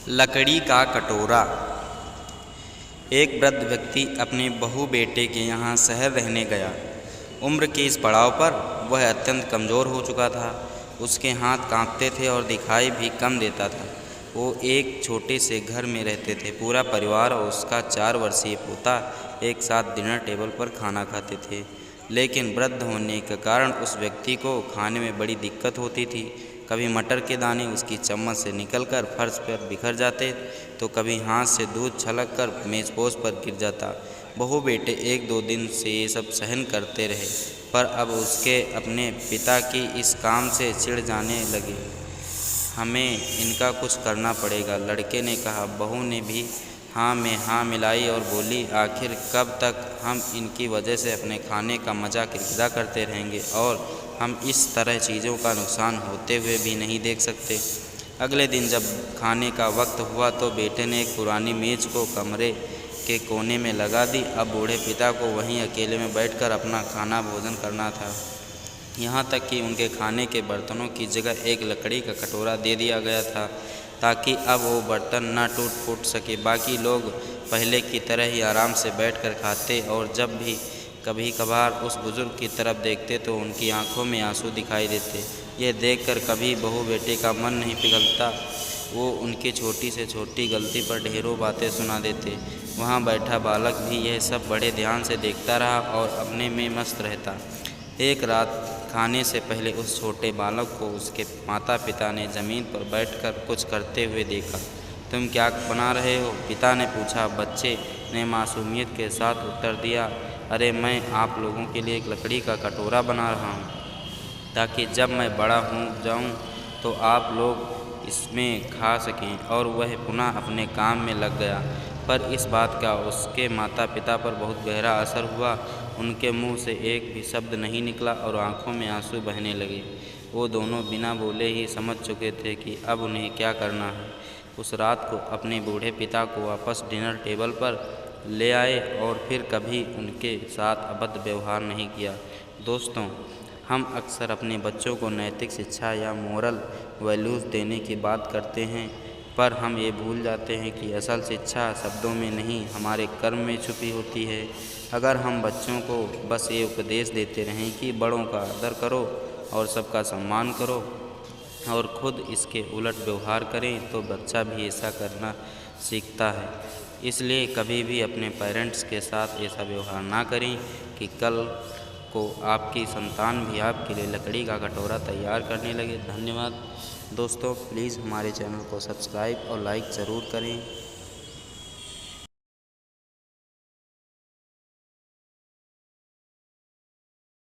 लकड़ी का कटोरा। एक वृद्ध व्यक्ति अपने बहू बेटे के यहाँ शहर रहने गया। उम्र के इस पड़ाव पर वह अत्यंत कमज़ोर हो चुका था। उसके हाथ कांपते थे और दिखाई भी कम देता था। वो एक छोटे से घर में रहते थे। पूरा परिवार और उसका 4 वर्षीय पोता एक साथ डिनर टेबल पर खाना खाते थे। लेकिन वृद्ध होने के कारण उस व्यक्ति को खाने में बड़ी दिक्कत होती थी। कभी मटर के दाने उसकी चम्मच से निकलकर फर्श पर बिखर जाते, तो कभी हाथ से दूध छलक कर मेज़पोश पर गिर जाता। बहू बेटे 1-2 दिन से ये सब सहन करते रहे, पर अब उसके अपने पिता की इस काम से चिढ़ जाने लगे। हमें इनका कुछ करना पड़ेगा, लड़के ने कहा। बहू ने भी हाँ में हाँ मिलाई और बोली, आखिर कब तक हम इनकी वजह से अपने खाने का मज़ा किरकिरा करते रहेंगे और हम इस तरह चीज़ों का नुकसान होते हुए भी नहीं देख सकते। अगले दिन जब खाने का वक्त हुआ तो बेटे ने एक पुरानी मेज़ को कमरे के कोने में लगा दी। अब बूढ़े पिता को वहीं अकेले में बैठकर अपना खाना भोजन करना था। यहाँ तक कि उनके खाने के बर्तनों की जगह एक लकड़ी का कटोरा दे दिया गया था, ताकि अब वो बर्तन न टूट फूट सके। बाकी लोग पहले की तरह ही आराम से बैठकर खाते और जब भी कभी कभार उस बुज़ुर्ग की तरफ देखते तो उनकी आंखों में आंसू दिखाई देते। यह देखकर कभी बहू बेटे का मन नहीं पिघलता। वो उनकी छोटी से छोटी गलती पर ढेरों बातें सुना देते। वहाँ बैठा बालक भी यह सब बड़े ध्यान से देखता रहा और अपने में मस्त रहता। एक रात खाने से पहले उस छोटे बालक को उसके माता पिता ने ज़मीन पर बैठकर कुछ करते हुए देखा। तुम क्या बना रहे हो? पिता ने पूछा। बच्चे ने मासूमियत के साथ उत्तर दिया, अरे मैं आप लोगों के लिए एक लकड़ी का कटोरा बना रहा हूँ, ताकि जब मैं बड़ा हो जाऊँ तो आप लोग इसमें खा सकें। और वह पुनः अपने काम में लग गया। पर इस बात का उसके माता पिता पर बहुत गहरा असर हुआ। उनके मुंह से एक भी शब्द नहीं निकला और आंखों में आंसू बहने लगे। वो दोनों बिना बोले ही समझ चुके थे कि अब उन्हें क्या करना है। उस रात को अपने बूढ़े पिता को वापस डिनर टेबल पर ले आए और फिर कभी उनके साथ अभद्र व्यवहार नहीं किया। दोस्तों, हम अक्सर अपने बच्चों को नैतिक शिक्षा या मोरल वैल्यूज़ देने की बात करते हैं, पर हम ये भूल जाते हैं कि असल शिक्षा शब्दों में नहीं, हमारे कर्म में छुपी होती है। अगर हम बच्चों को बस ये उपदेश देते रहें कि बड़ों का आदर करो और सबका सम्मान करो और खुद इसके उलट व्यवहार करें, तो बच्चा भी ऐसा करना सीखता है। इसलिए कभी भी अपने पेरेंट्स के साथ ऐसा व्यवहार ना करें कि कल को आपकी संतान भी आपके लिए लकड़ी का कटोरा तैयार करने लगे। धन्यवाद दोस्तों। प्लीज़ हमारे चैनल को सब्सक्राइब और लाइक ज़रूर करें।